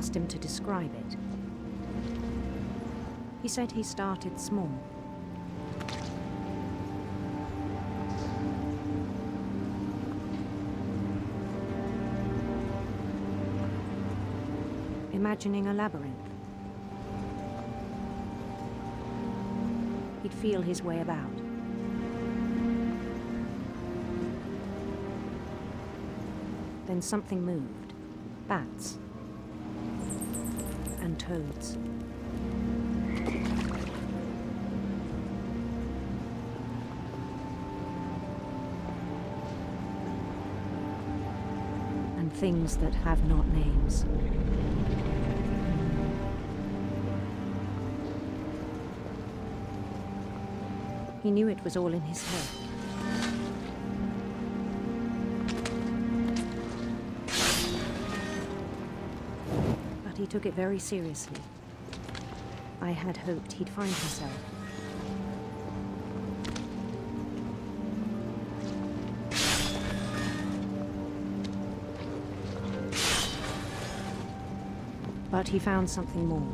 asked him to describe it. He said he started small. Imagining a labyrinth. He'd feel his way about. Then something moved. Bats. And toads. And things that have not names. He knew it was all in his head. But he took it very seriously. I had hoped he'd find himself. But he found something more.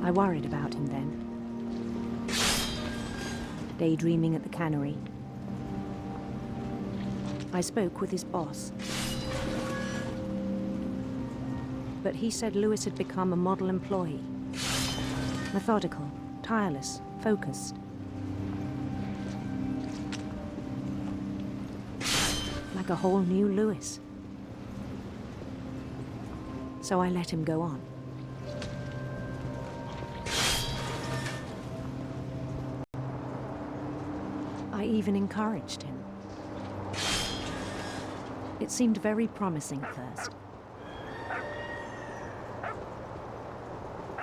I worried about him then. Daydreaming at the cannery. I spoke with his boss. But he said Lewis had become a model employee. Methodical, tireless, focused. Like a whole new Lewis. So I let him go on. I even encouraged him. It seemed very promising at first.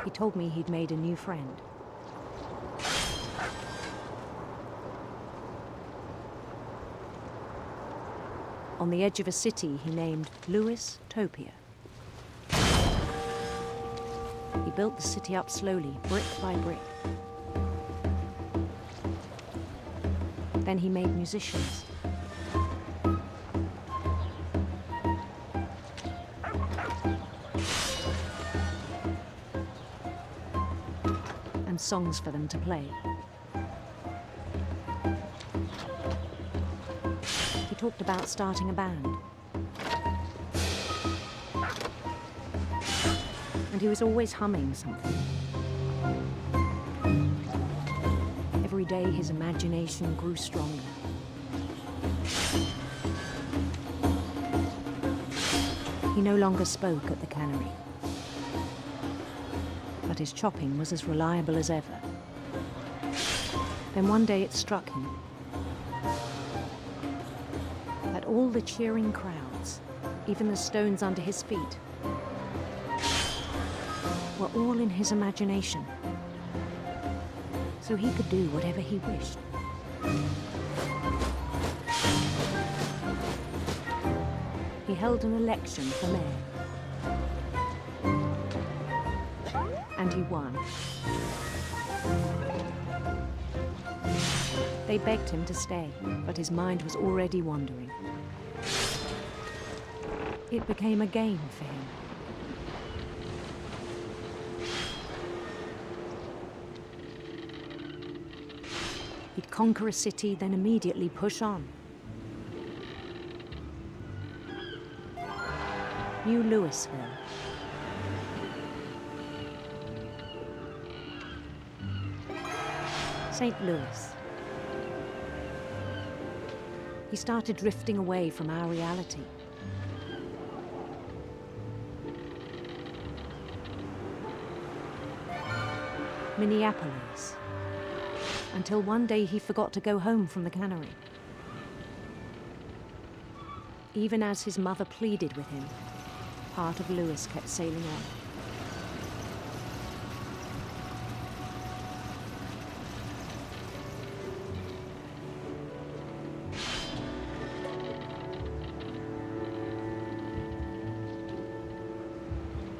He told me he'd made a new friend. On the edge of a city he named Lewis Topia. He built the city up slowly, brick by brick. Then he made musicians. And songs for them to play. He talked about starting a band. And he was always humming something. Every day his imagination grew stronger. He no longer spoke at the cannery. But his chopping was as reliable as ever. Then one day it struck him that all the cheering crowds, even the stones under his feet, were all in his imagination. So he could do whatever he wished. He held an election for mayor. And he won. They begged him to stay, but his mind was already wandering. It became a game for him. He'd conquer a city, then immediately push on. New Louisville. St. Louis. He started drifting away from our reality. Minneapolis. Until one day he forgot to go home from the cannery. Even as his mother pleaded with him, part of Lewis kept sailing on.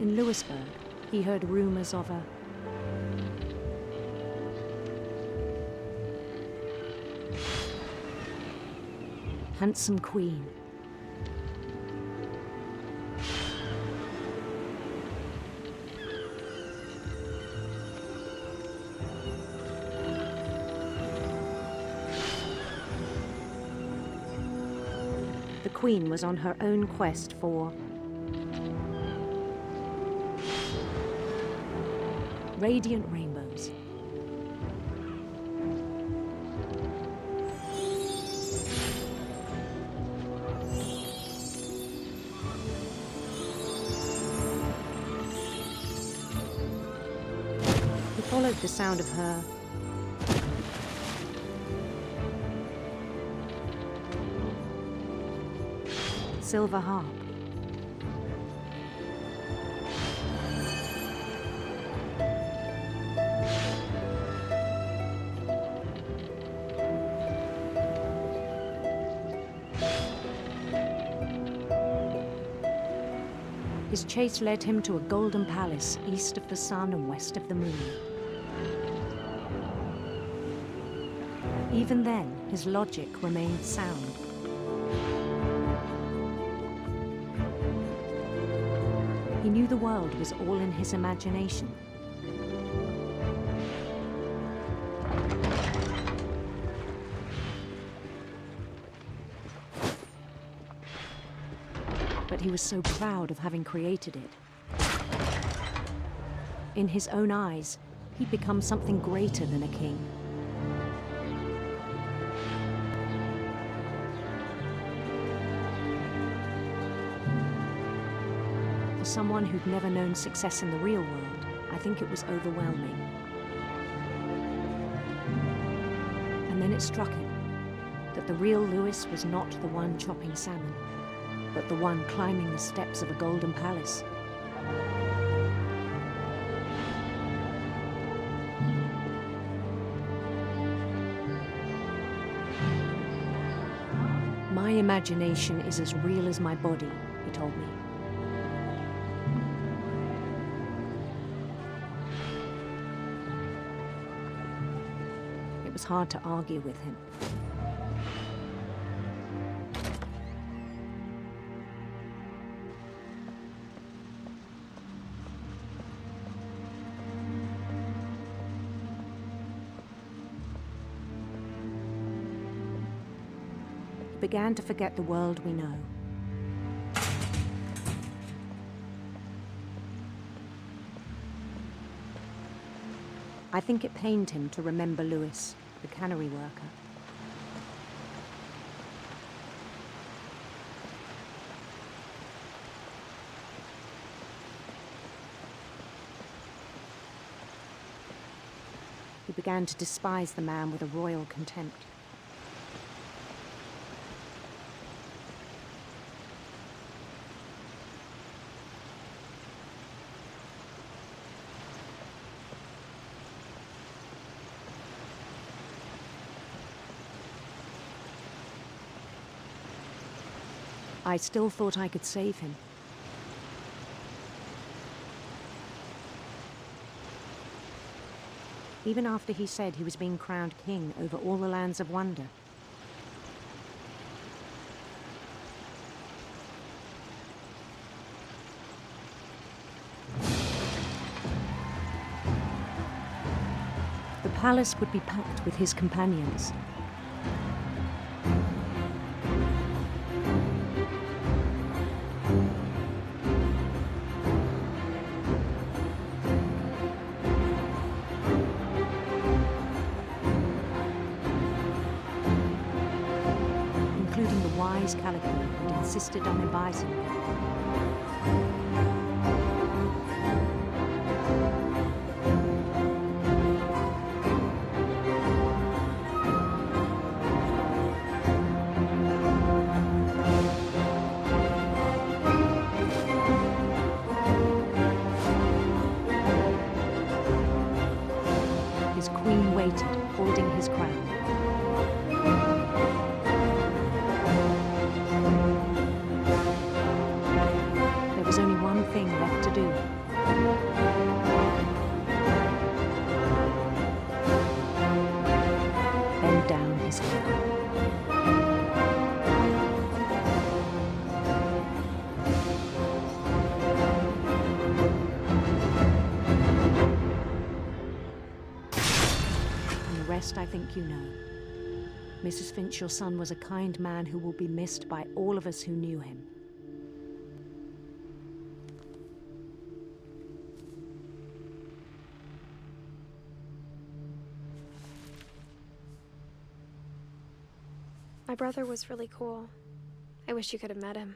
In Lewisburg, he heard rumors of a handsome queen Queen was on her own quest for radiant rainbows. He followed the sound of her silver harp. His chase led him to a golden palace east of the sun and west of the moon. Even then, his logic remained sound. He knew the world was all in his imagination. But he was so proud of having created it. In his own eyes, he'd become something greater than a king. For someone who'd never known success in the real world, I think it was overwhelming. And then it struck him that the real Lewis was not the one chopping salmon, but the one climbing the steps of a golden palace. My imagination is as real as my body, he told me. It was hard to argue with him. He began to forget the world we know. I think it pained him to remember Lewis, the cannery worker. He began to despise the man with a royal contempt. I still thought I could save him. Even after he said he was being crowned king over all the lands of wonder. The palace would be packed with his companions. Calico had insisted on advising me. His queen waited, holding his crown. Thing left to do. Bend down his head. And the rest I think you know. Mrs. Finch, your son was a kind man who will be missed by all of us who knew him. My brother was really cool. I wish you could have met him.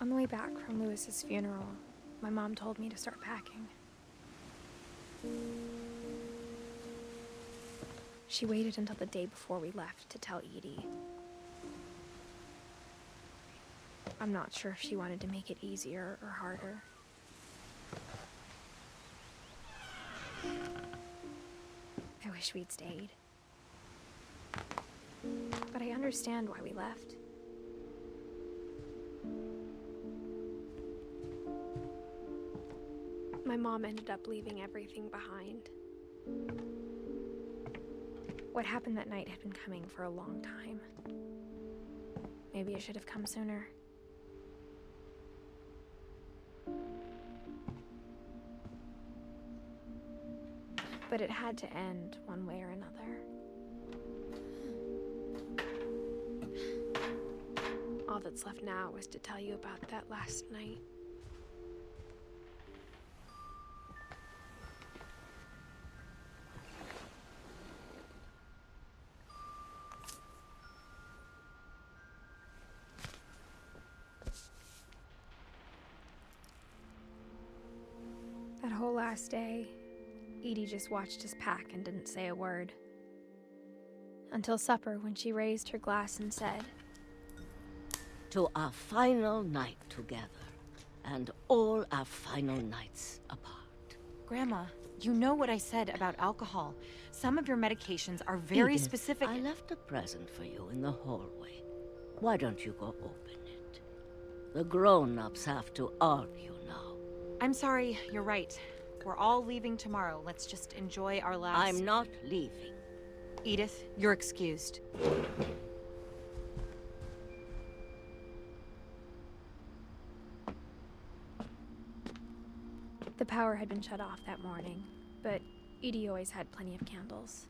On the way back from Lewis's funeral, my mom told me to start packing. She waited until the day before we left to tell Edie. I'm not sure if she wanted to make it easier or harder. I wish we'd stayed. But I understand why we left. My mom ended up leaving everything behind. What happened that night had been coming for a long time. Maybe it should have come sooner. But it had to end one way or another. All that's left now is to tell you about that last night. That whole last day, Edie just watched us pack and didn't say a word. Until supper, when she raised her glass and said, "To our final night together, and all our final nights apart." Grandma, you know what I said about alcohol. Some of your medications are very Edith, specific. I left a present for you in the hallway. Why don't you go open it? The grown-ups have to argue now. I'm sorry, you're right. We're all leaving tomorrow. Let's just enjoy our last... I'm not leaving. Edith, you're excused. the power had been shut off that morning, but Edie always had plenty of candles.